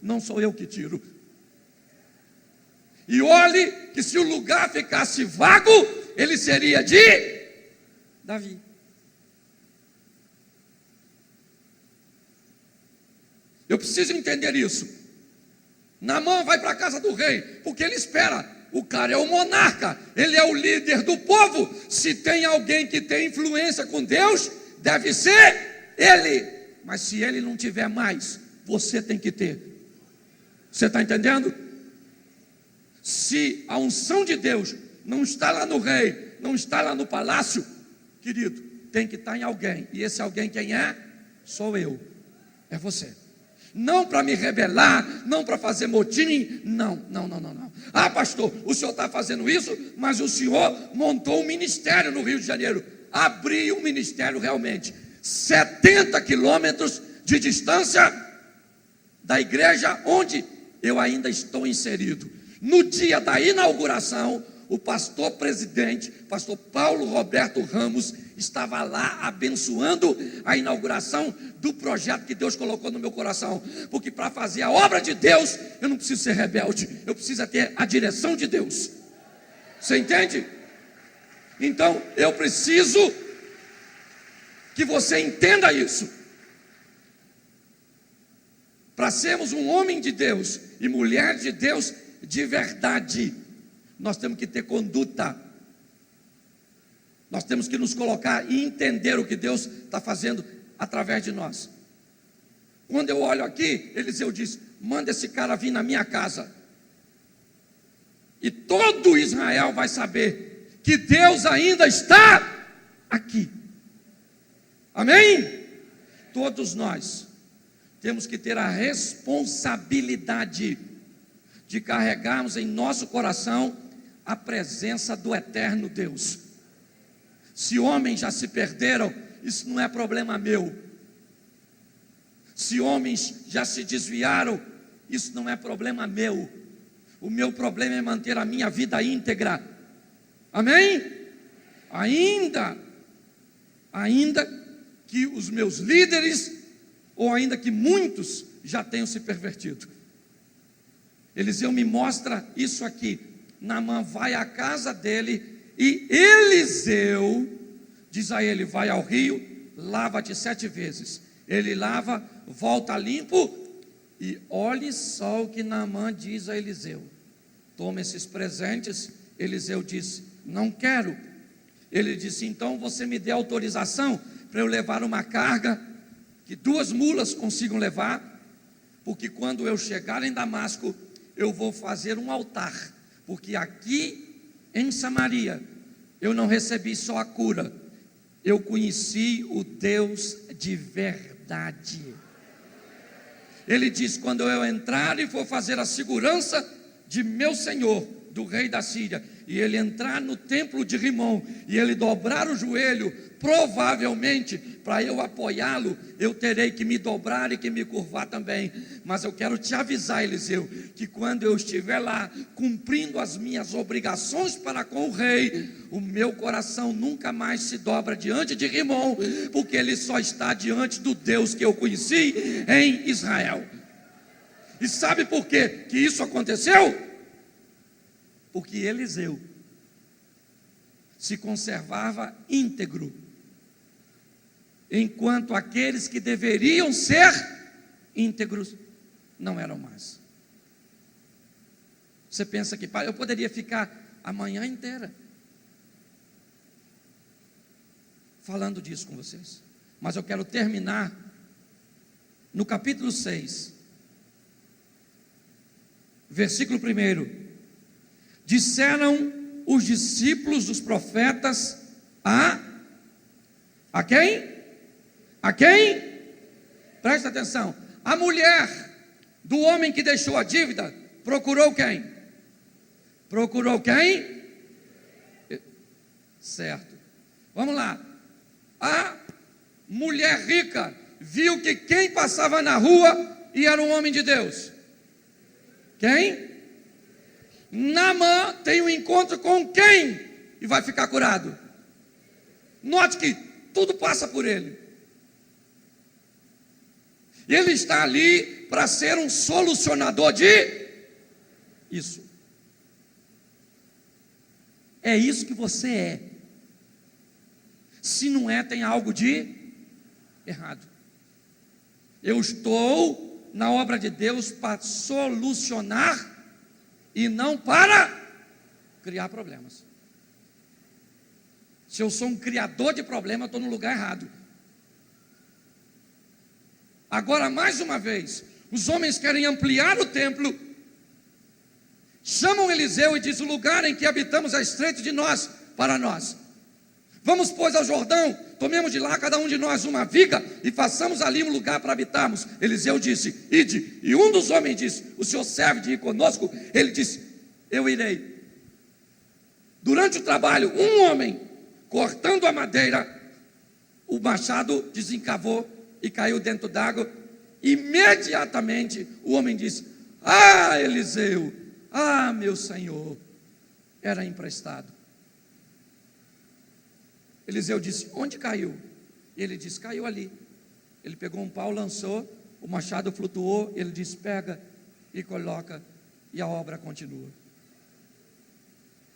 não sou eu que tiro. E olhe que se o lugar ficasse vago, ele seria de Davi. Eu preciso entender isso. Naamã vai para a casa do rei, porque ele espera. O cara é o monarca, ele é o líder do povo. Se tem alguém que tem influência com Deus, deve ser ele. Mas se ele não tiver mais, você tem que ter. Você está entendendo? Se a unção de Deus não está lá no rei, não está lá no palácio, querido, tem que estar em alguém. E esse alguém quem é? Sou eu, é você. Não para me rebelar, não para fazer motim, não. Ah, pastor, o senhor está fazendo isso, mas o senhor montou um ministério no Rio de Janeiro. Abriu um ministério realmente, 70 quilômetros de distância da igreja onde eu ainda estou inserido. No dia da inauguração, o pastor presidente, pastor Paulo Roberto Ramos, estava lá abençoando a inauguração do projeto que Deus colocou no meu coração. Porque para fazer a obra de Deus, eu não preciso ser rebelde, eu preciso ter a direção de Deus. Você entende? Então, eu preciso que você entenda isso. Para sermos um homem de Deus e mulher de Deus de verdade, nós temos que ter conduta. Nós temos que nos colocar e entender o que Deus está fazendo através de nós. Quando eu olho aqui, Eliseu diz: manda esse cara vir na minha casa, e todo Israel vai saber que Deus ainda está aqui. Amém? Todos nós temos que ter a responsabilidade de carregarmos em nosso coração a presença do eterno Deus. Se homens já se perderam, isso não é problema meu. Se homens já se desviaram, isso não é problema meu. O meu problema é manter a minha vida íntegra. Amém? Ainda que os meus líderes, ou ainda que muitos já tenham se pervertido. Eliseu me mostra isso aqui. Naamã vai à casa dele e Eliseu diz a ele: vai ao rio, lava-te 7 vezes. Ele lava, volta limpo. E olhe só o que Naamã diz a Eliseu: toma esses presentes. Eliseu disse: não quero. Ele disse: então você me dê autorização para eu levar uma carga que 2 mulas consigam levar, porque quando eu chegar em Damasco, eu vou fazer um altar, porque aqui em Samaria eu não recebi só a cura, eu conheci o Deus de verdade. Ele diz: quando eu entrar e for fazer a segurança de meu senhor, do rei da Síria, e ele entrar no templo de Rimom, e ele dobrar o joelho, provavelmente, para eu apoiá-lo, eu terei que me dobrar e que me curvar também. Mas eu quero te avisar, Eliseu, que quando eu estiver lá, cumprindo as minhas obrigações para com o rei, o meu coração nunca mais se dobra diante de Rimom, porque ele só está diante do Deus que eu conheci em Israel. E sabe por quê que isso aconteceu? Porque Eliseu se conservava íntegro, enquanto aqueles que deveriam ser íntegros não eram mais. Você pensa que eu poderia ficar a manhã inteira falando disso com vocês, mas eu quero terminar no capítulo 6, versículo 1. Disseram os discípulos dos profetas a quem? A quem? Presta atenção. A mulher do homem que deixou a dívida procurou quem? Procurou quem? Certo. Vamos lá. A mulher rica viu que quem passava na rua e era um homem de Deus. Quem? Naamã tem um encontro com quem? E vai ficar curado. Note que tudo passa por ele. Ele está ali para ser um solucionador de isso. É isso que você é. Se não é, tem algo de errado. Eu estou na obra de Deus para solucionar e não para criar problemas. Se eu sou um criador de problemas, eu estou no lugar errado. Agora, mais uma vez, os homens querem ampliar o templo, chamam Eliseu e diz: o lugar em que habitamos é estreito de nós, para nós. Vamos, pois, ao Jordão, tomemos de lá cada um de nós uma viga e façamos ali um lugar para habitarmos. Eliseu disse: ide. E um dos homens disse: o senhor serve de ir conosco? Ele disse: eu irei. Durante o trabalho, um homem, cortando a madeira, o machado desencavou e caiu dentro d'água. Imediatamente o homem disse: ah, Eliseu, ah, meu senhor, era emprestado. Eliseu disse: onde caiu? E ele disse: caiu ali. Ele pegou um pau, lançou, o machado flutuou. Ele disse: pega e coloca, e a obra continua.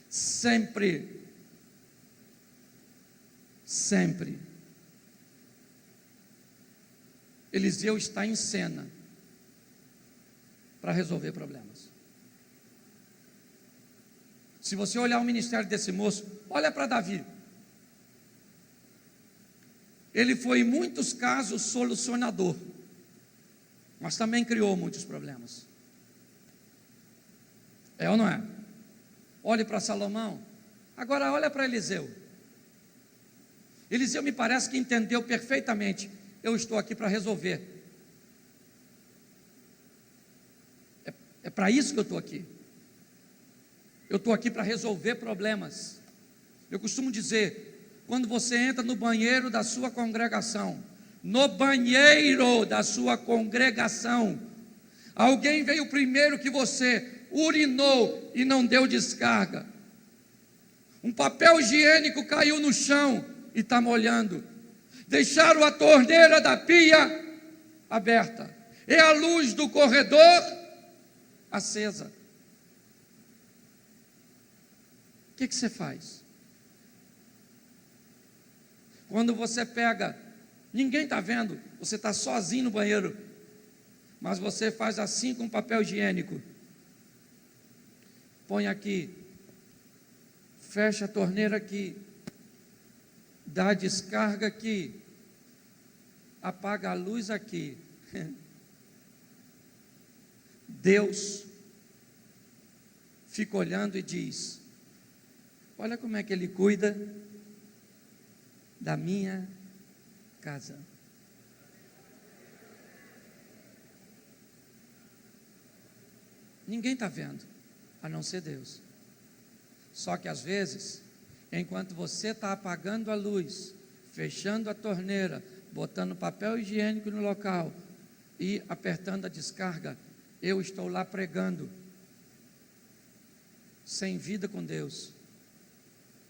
Sempre Eliseu está em cena para resolver problemas. Se você olhar o ministério desse moço, olha para Davi. Ele foi em muitos casos solucionador, mas também criou muitos problemas. É ou não é? Olhe para Salomão, agora olha para Eliseu. Eliseu me parece que entendeu perfeitamente: eu estou aqui para resolver. É para isso que eu estou aqui. Eu estou aqui para resolver problemas. Eu costumo dizer, quando você entra no banheiro da sua congregação, alguém veio primeiro que você, urinou e não deu descarga. Um papel higiênico caiu no chão e está molhando. Deixaram a torneira da pia aberta. E a luz do corredor acesa. O que você faz? Quando você pega, ninguém está vendo, você está sozinho no banheiro, mas você faz assim com papel higiênico. Põe aqui, fecha a torneira aqui, dá a descarga aqui, apaga a luz aqui. Deus fica olhando e diz: olha como é que Ele cuida da minha casa. Ninguém está vendo, a não ser Deus. Só que às vezes, enquanto você está apagando a luz, fechando a torneira, botando papel higiênico no local e apertando a descarga, eu estou lá pregando, sem vida com Deus.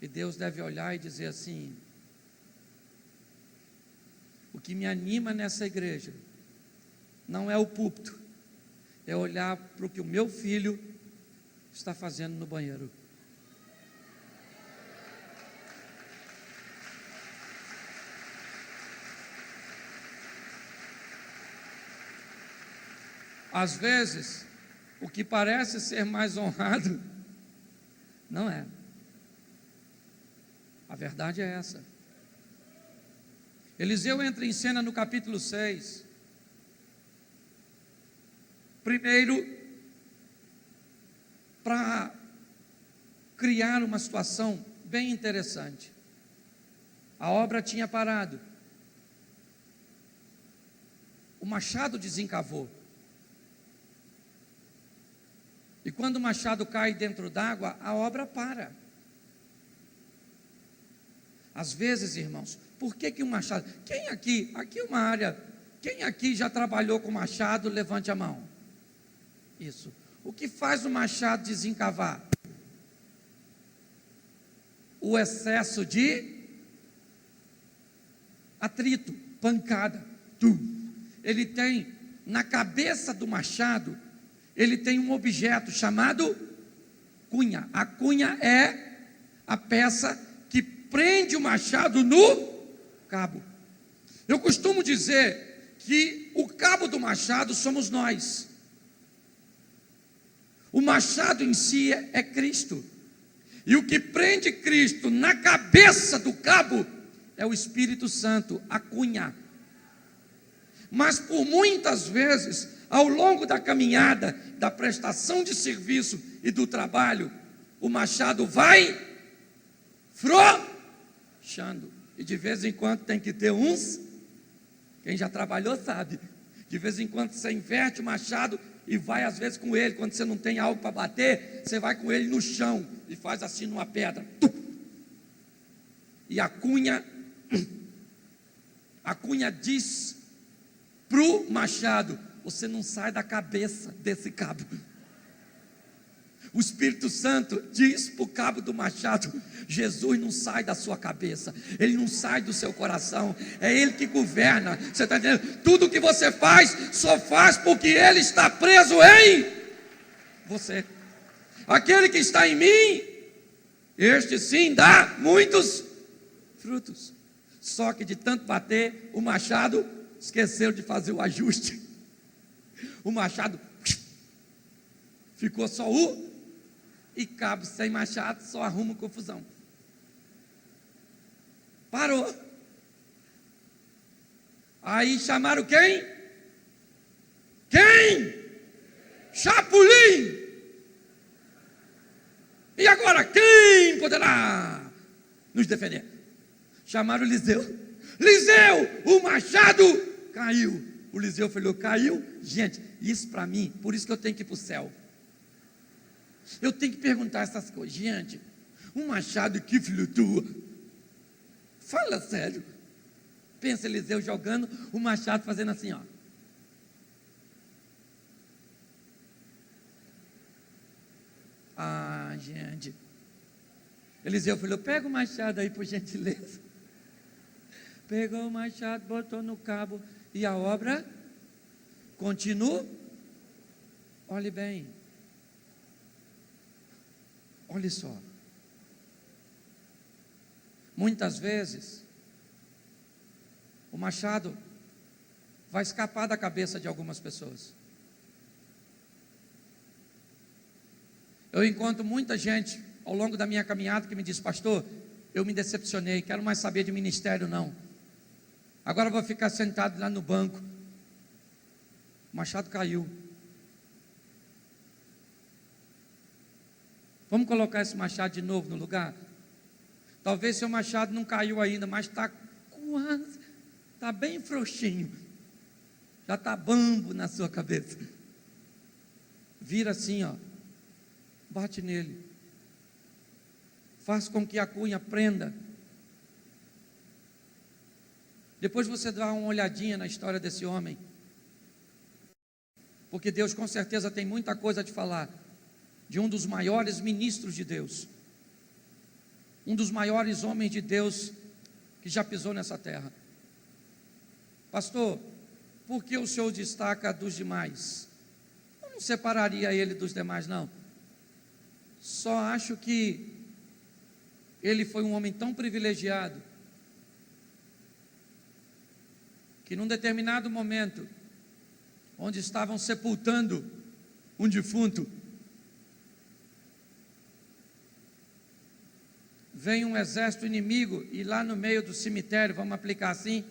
E Deus deve olhar e dizer assim: o que me anima nessa igreja não é o púlpito, é olhar para o que o meu filho está fazendo no banheiro. Às vezes, o que parece ser mais honrado, não é. A verdade é essa. Eliseu entra em cena no capítulo 6. Primeiro, para criar uma situação bem interessante. A obra tinha parado. O machado desencavou. E quando o machado cai dentro d'água, a obra para. Às vezes, irmãos, por que o machado? Quem aqui é uma área, quem aqui já trabalhou com machado, levante a mão. Isso. O que faz o machado desencavar? O excesso de atrito, pancada. Ele tem, na cabeça do machado, ele tem um objeto chamado cunha. A cunha é a peça que prende o machado no cabo. Eu costumo dizer que o cabo do machado somos nós. O machado em si é Cristo. E o que prende Cristo na cabeça do cabo é o Espírito Santo, a cunha. Mas por muitas vezes, ao longo da caminhada, da prestação de serviço e do trabalho, o machado vai frouxando. E de vez em quando tem que ter uns, quem já trabalhou sabe, de vez em quando você inverte o machado e vai às vezes com ele, quando você não tem algo para bater, você vai com ele no chão e faz assim numa pedra. E a cunha diz para o machado: você não sai da cabeça desse cabo. O Espírito Santo diz para o cabo do machado: Jesus não sai da sua cabeça, Ele não sai do seu coração, é Ele que governa. Você está entendendo? Tudo que você faz, só faz porque Ele está preso em você. Aquele que está em mim, este sim dá muitos frutos. Só que de tanto bater, o machado esqueceu de fazer o ajuste. O machado ficou só e cabo sem machado só arruma confusão. Parou. Aí chamaram quem? Quem? Chapulim. E agora quem poderá nos defender? Chamaram Eliseu. Eliseu, o machado caiu. O Eliseu falou, caiu? Gente, isso para mim, por isso que eu tenho que ir para o céu. Eu tenho que perguntar essas coisas. Gente, um machado que flutua. Fala sério. Pensa Eliseu jogando o machado fazendo assim, ó. Ah, gente. Eliseu falou, pega o machado aí por gentileza. Pegou o machado, botou no cabo e a obra continua. Olhe bem. Olhe só. Muitas vezes o machado vai escapar da cabeça de algumas pessoas. Eu encontro muita gente ao longo da minha caminhada que me diz, pastor, eu me decepcionei, quero mais saber de ministério não. Agora eu vou ficar sentado lá no banco. O machado caiu. Vamos colocar esse machado de novo no lugar? Talvez seu machado não caiu ainda, mas está quase, está bem frouxinho. Já está bambo na sua cabeça. Vira assim, ó. Bate nele. Faz com que a cunha prenda. Depois você dá uma olhadinha na história desse homem. Porque Deus com certeza tem muita coisa a te falar. De um dos maiores ministros de Deus. Um dos maiores homens de Deus que já pisou nessa terra. Pastor, por que o senhor destaca dos demais? Eu não separaria ele dos demais, não. Só acho que ele foi um homem tão privilegiado que num determinado momento, onde estavam sepultando um defunto, vem um exército inimigo e lá no meio do cemitério, vamos aplicar assim,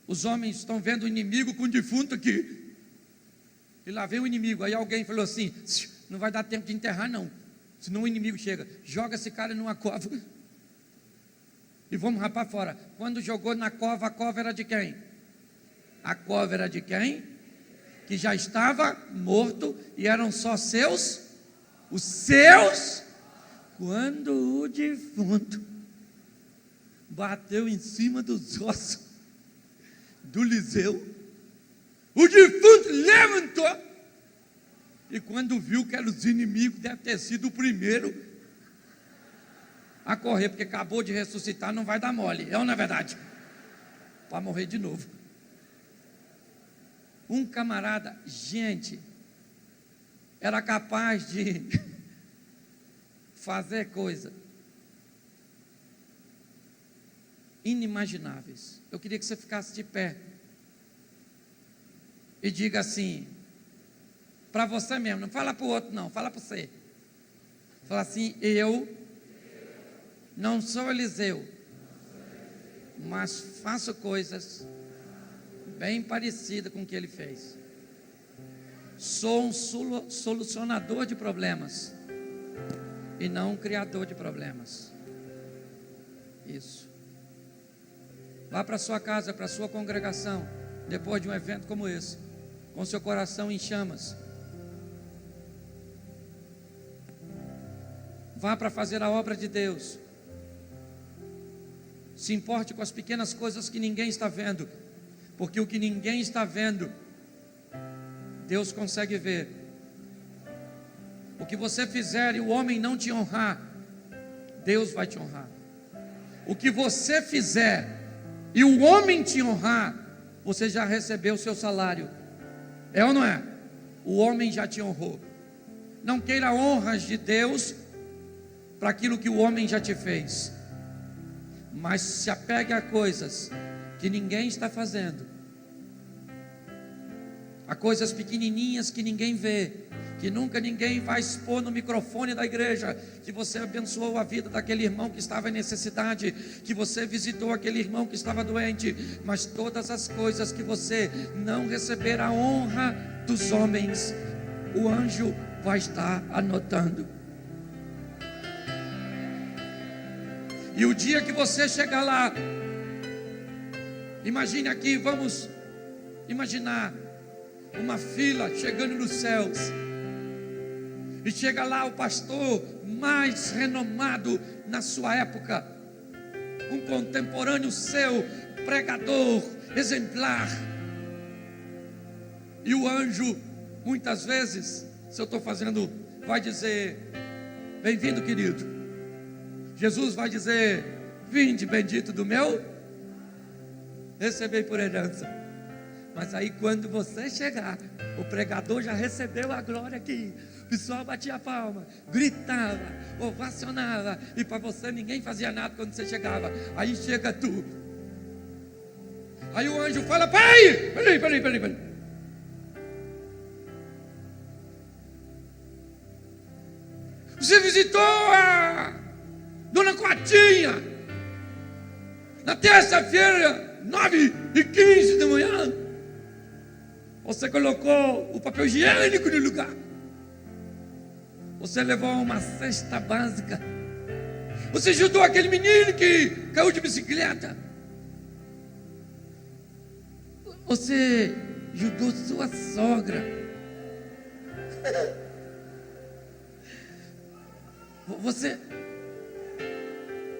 os homens estão vendo o inimigo com o defunto aqui, e lá vem o inimigo. Aí alguém falou assim, não vai dar tempo de enterrar não, senão o inimigo chega, joga esse cara numa cova e vamos rapar fora. Quando jogou na cova, a cova era de quem? A cova era de quem? Que já estava morto e eram só seus, os seus. Quando o defunto bateu em cima dos ossos do Eliseu, o defunto levantou, e quando viu que eram os inimigos, deve ter sido o primeiro a correr, porque acabou de ressuscitar, não vai dar mole, é ou não é verdade? Para morrer de novo. Um camarada, gente, era capaz de fazer coisas inimagináveis. Eu queria que você ficasse de pé e diga assim, para você mesmo, não fala para o outro não, fala para você. Fala assim, eu não sou Eliseu, mas faço coisas bem parecidas com o que ele fez. Sou um solucionador de problemas e não um criador de problemas. Isso. Vá para sua casa, para sua congregação, depois de um evento como esse, com seu coração em chamas. Vá para fazer a obra de Deus. Se importe com as pequenas coisas que ninguém está vendo, porque o que ninguém está vendo, Deus consegue ver. O que você fizer e o homem não te honrar, Deus vai te honrar. O que você fizer e o homem te honrar, você já recebeu o seu salário. É ou não é? O homem já te honrou. Não queira honras de Deus para aquilo que o homem já te fez, mas se apegue a coisas que ninguém está fazendo, a coisas pequenininhas que ninguém vê, que nunca ninguém vai expor no microfone da igreja que você abençoou a vida daquele irmão que estava em necessidade, que você visitou aquele irmão que estava doente, mas todas as coisas que você não receber a honra dos homens, o anjo vai estar anotando. E o dia que você chegar lá, imagine aqui, vamos imaginar uma fila chegando nos céus, e chega lá o pastor mais renomado na sua época, um contemporâneo seu, pregador exemplar, e o anjo, muitas vezes, se eu estou fazendo, vai dizer: bem-vindo, querido. Jesus vai dizer: vinde, bendito do meu, recebei por herança. Mas aí quando você chegar, o pregador já recebeu a glória aqui, o pessoal batia palma, gritava, ovacionava, e para você ninguém fazia nada quando você chegava. Aí chega tu, aí o anjo fala: peraí. Você visitou a Dona Coatinha na terça-feira, 9h15 da manhã. Você colocou o papel higiênico no lugar. Você levou uma cesta básica. Você ajudou aquele menino que caiu de bicicleta. Você ajudou sua sogra. Você,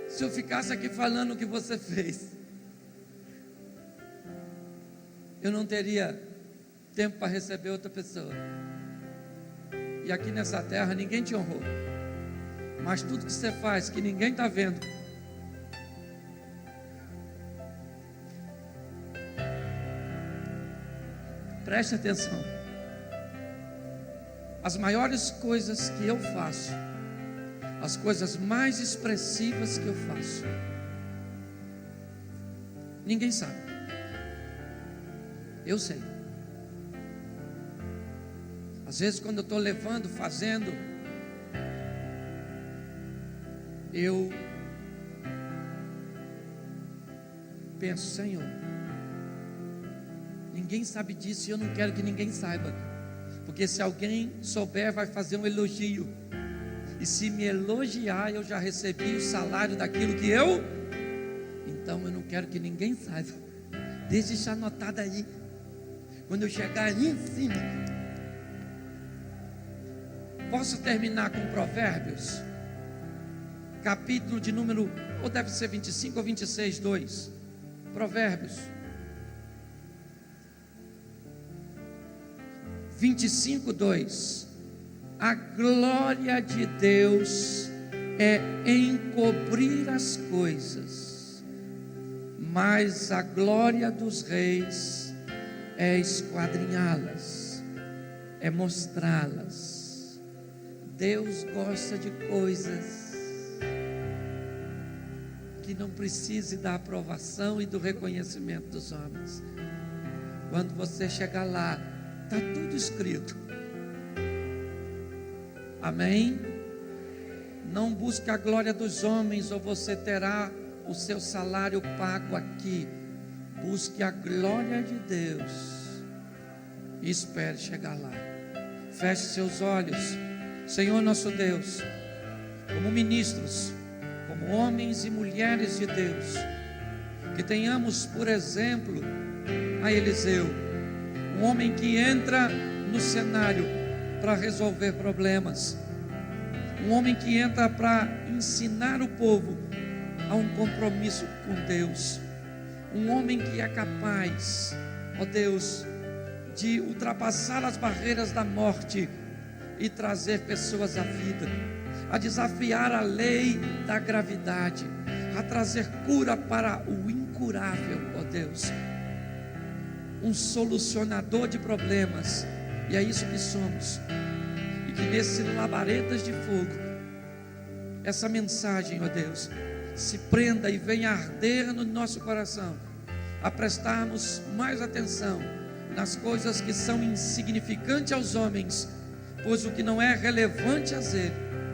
se eu ficasse aqui falando o que você fez, eu não teria tempo para receber outra pessoa. E aqui nessa terra ninguém te honrou, mas tudo que você faz que ninguém está vendo, preste atenção. As maiores coisas que eu faço, as coisas mais expressivas que eu faço, ninguém sabe. Eu sei. Às vezes quando eu estou levando, fazendo, eu penso: Senhor, ninguém sabe disso e eu não quero que ninguém saiba, porque se alguém souber vai fazer um elogio, e se me elogiar eu já recebi o salário daquilo que eu, então eu não quero que ninguém saiba. Deixa isso anotado aí. Quando eu chegar aí em cima, posso terminar com Provérbios, capítulo de número, ou deve ser 25 ou 26, 2. Provérbios 25, 2. A glória de Deus é encobrir as coisas, mas a glória dos reis é esquadrinhá-las, é mostrá-las. Deus gosta de coisas que não precise da aprovação e do reconhecimento dos homens. Quando você chegar lá, está tudo escrito. Amém? Não busque a glória dos homens, ou você terá o seu salário pago aqui. Busque a glória de Deus e espere chegar lá. Feche seus olhos. Senhor nosso Deus, como ministros, como homens e mulheres de Deus, que tenhamos por exemplo a Eliseu, um homem que entra no cenário para resolver problemas, um homem que entra para ensinar o povo a um compromisso com Deus, um homem que é capaz, ó Deus, de ultrapassar as barreiras da morte e trazer pessoas à vida, a desafiar a lei da gravidade, a trazer cura para o incurável, ó Deus, um solucionador de problemas. E é isso que somos. E que nesse labaredas de fogo, essa mensagem, ó Deus, se prenda e venha arder no nosso coração, a prestarmos mais atenção nas coisas que são insignificantes aos homens pois o que não é relevante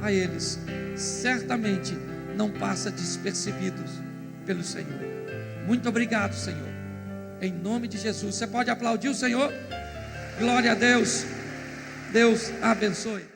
a eles certamente não passa despercebidos pelo Senhor. Muito obrigado, Senhor, em nome de Jesus. Você pode aplaudir o Senhor? Glória a Deus. Deus abençoe.